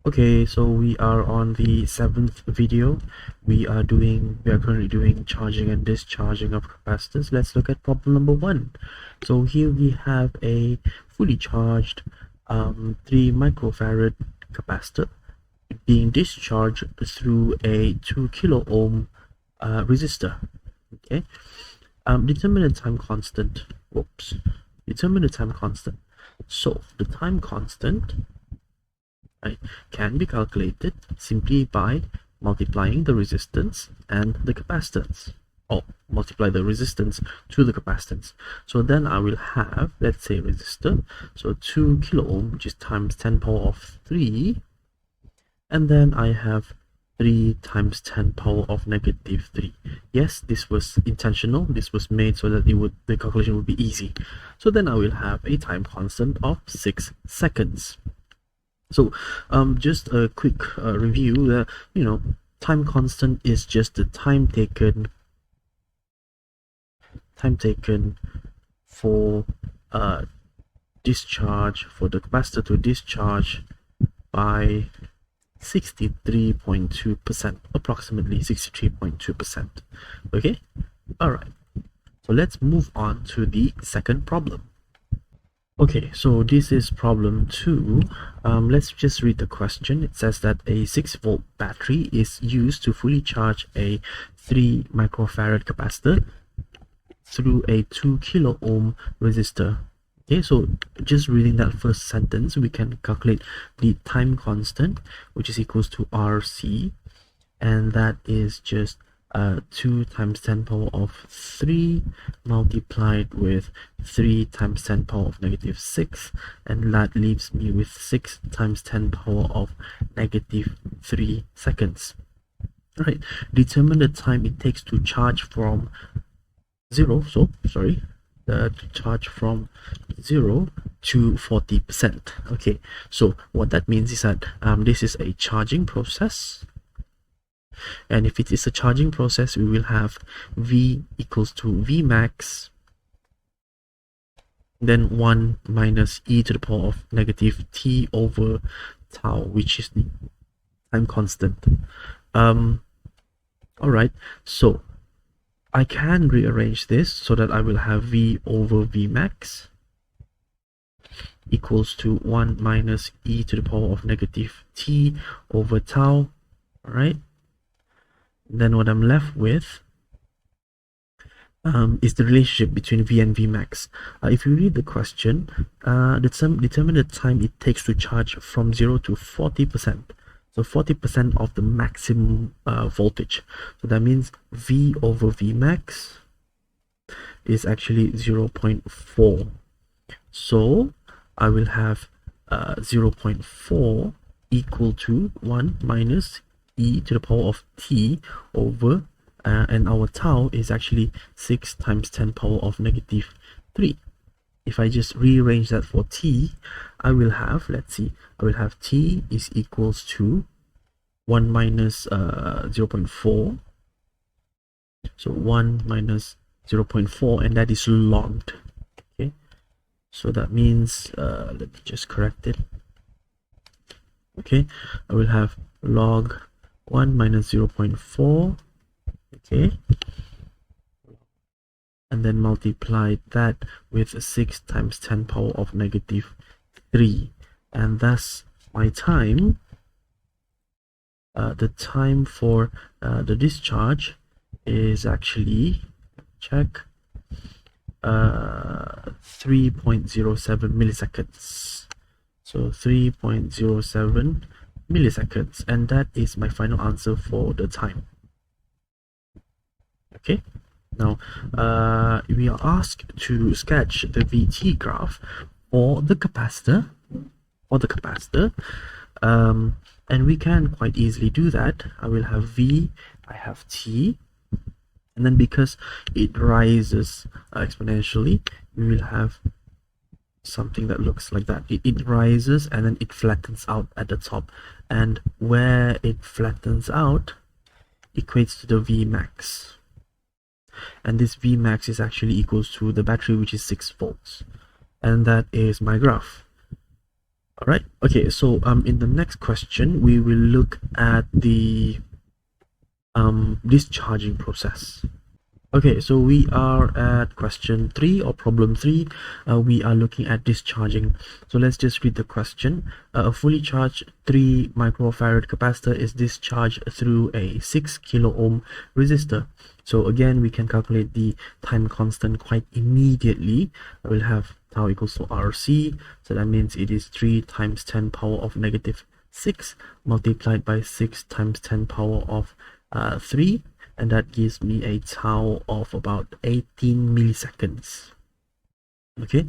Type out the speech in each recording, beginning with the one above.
Okay, so we are on the 7th video. We are currently doing charging and discharging of capacitors. Let's look at problem number 1. So here we have a fully charged 3 microfarad capacitor being discharged through a 2 kilo ohm resistor. Okay, determine the time constant. Determine the time constant. So the time constant, right, can be calculated simply by multiplying the resistance and the capacitance, or multiply the resistance to the capacitance. So then I will have, let's say, resistor, so 2 kilo ohm, which is times 10 power of 3, and then I have 3 times 10 power of negative 3. Yes, this was intentional. This was made so that the calculation would be easy. So then I will have a time constant of 6 seconds. So just a quick review. Time constant is just the time taken for discharge, for the capacitor to discharge by 63.2%, approximately 63.2%. Okay, all right, so let's move on to the second problem. Okay, so this is problem 2. Let's just read the question. It says that a 6-volt battery is used to fully charge a 3 microfarad capacitor through a 2 kilo ohm resistor. Okay, so just reading that first sentence, we can calculate the time constant, which is equals to RC, and that is just 2 times 10 power of 3 multiplied with 3 times 10 power of negative 6, and that leaves me with 6 times 10 power of negative 3 seconds. Right, determine the time it takes to charge from 0, the charge from 0 to 40%. Okay, so what that means is that this is a charging process. And if it is a charging process, we will have V equals to V max, then 1 minus e to the power of negative t over tau, which is the time constant. Alright, so I can rearrange this so that I will have V over V max equals to 1 minus e to the power of negative t over tau. Alright, then what I'm left with is the relationship between V and V max. If you read the question, determine the time it takes to charge from 0 to 40%. So 40% of the maximum voltage. So that means V over V max is actually 0.4. So I will have 0.4 equal to 1 minus e to the power of t over, and our tau is actually 6 times 10 power of negative 3. If I just rearrange that for t, I will have, I will have t is equals to 1 minus 0.4. So 1 minus 0.4, and that is logged. Okay, so that means, let me just correct it. Okay, I will have log 1 minus 0.4, okay, and then multiply that with 6 times 10 power of negative 3, and thus my time, the time for the discharge is actually, check, 3.07 milliseconds. So 3.07 milliseconds, and that is my final answer for the time. Okay, now we are asked to sketch the VT graph for the capacitor, and we can quite easily do that. I will have V, I have T, and then because it rises exponentially, we will have something that looks like that. It rises and then it flattens out at the top, and where it flattens out equates to the V max, and this V max is actually equals to the battery, which is 6 volts, and that is my graph. All right. Okay. So in the next question, we will look at the discharging process. Okay, so we are at question 3 or problem 3. We are looking at discharging. So let's just read the question. A fully charged 3 microfarad capacitor is discharged through a 6 kilo ohm resistor. So again, we can calculate the time constant quite immediately. I will have tau equals to RC. So that means it is 3 times 10 power of negative 6 multiplied by 6 times 10 power of 3. And that gives me a tau of about 18 milliseconds. Okay,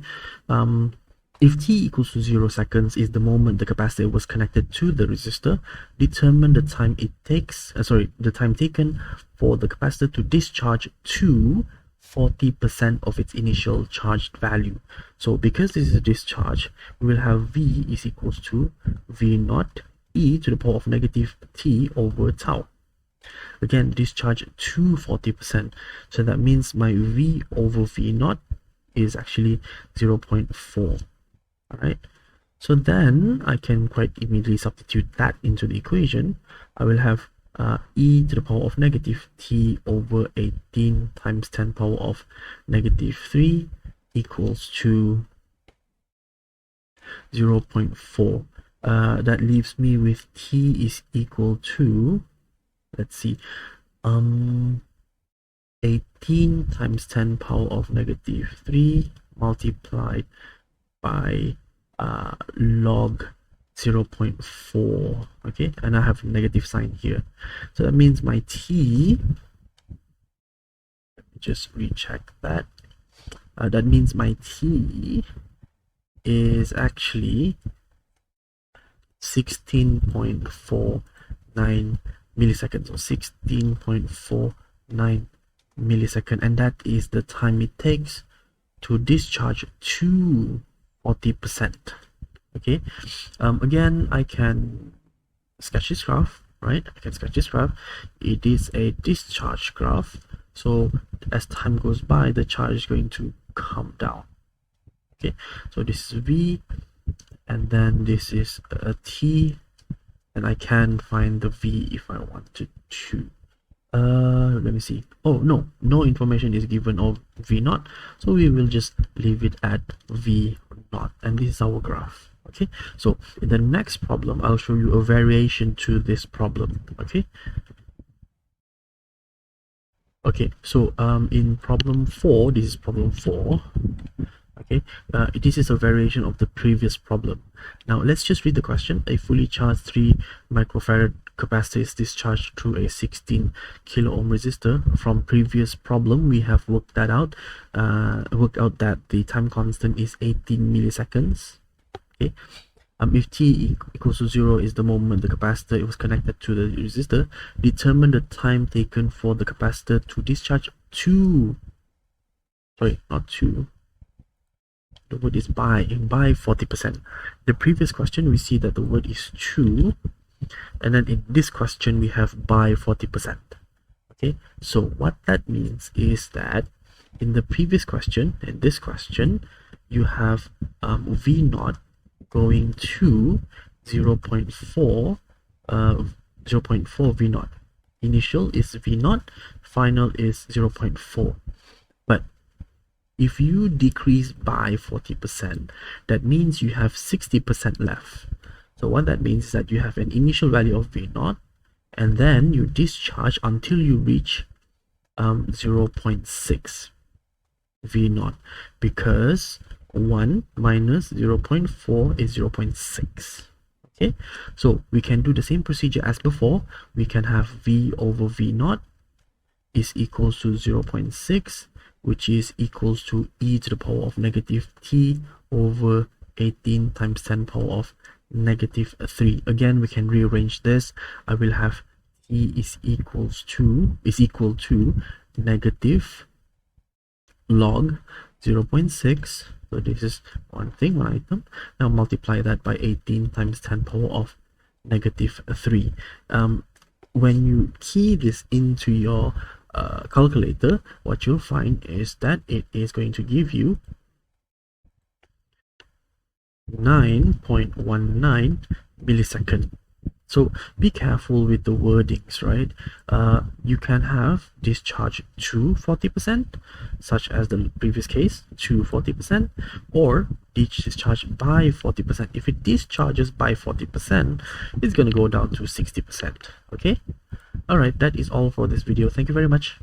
if t equals to 0 seconds is the moment the capacitor was connected to the resistor, determine the time it takes, the time taken for the capacitor to discharge to 40% of its initial charged value. So because this is a discharge, we will have V is equals to V naught e to the power of negative t over tau. Again, discharge to 40%, so that means my V over V naught is actually 0.4. all right, so then I can quite immediately substitute that into the equation. I will have e to the power of negative t over 18 times 10 power of negative 3 equals to 0.4. That leaves me with t is equal to, let's see, 18 times 10 power of negative 3 multiplied by log 0.4. okay, and I have a negative sign here, so that means my t, let me just recheck that, that means my t is actually 16.49 milliseconds, or 16.49 millisecond, and that is the time it takes to discharge to 40%. okay, again, I can sketch this graph, right? I can sketch this graph. It is a discharge graph, so as time goes by, the charge is going to come down. Okay, so this is V, and then this is a T, and I can find the V if I wanted to. Let me see. Oh, no information is given of V naught, so we will just leave it at V naught, and this is our graph. Okay, so in the next problem, I'll show you a variation to this problem. Okay, so in problem 4, this is problem 4. okay, this is a variation of the previous problem. Now let's just read the question. A fully charged 3 microfarad capacitor is discharged through a 16 kilo ohm resistor. From previous problem, we have worked that out, that the time constant is 18 milliseconds. okay, if t equals to 0 is the moment the capacitor was connected to the resistor, determine the time taken for the capacitor to discharge to, the word is by 40%. The previous question, we see that the word is to, and then in this question we have by 40%. okay, so what that means is that in the previous question and this question, you have V naught going to 0.4 V naught. Initial is V naught, final is 0.4. but if you decrease by 40%, that means you have 60% left. So what that means is that you have an initial value of V naught, and then you discharge until you reach 0.6 V naught, because 1 minus 0.4 is 0.6. okay, so we can do the same procedure as before. We can have V over V naught is equals to 0.6, which is equals to e to the power of negative t over 18 times 10 power of negative 3. Again, we can rearrange this. I will have t is equal to negative log 0.6. so this is one item. Now multiply that by 18 times 10 power of negative 3. When you key this into your calculator, what you'll find is that it is going to give you 9.19 millisecond. So be careful with the wordings, right? You can have discharge to 40%, such as the previous case, to 40%, or discharge by 40%. If it discharges by 40%, it's going to go down to 60%. Okay? Alright, that is all for this video. Thank you very much.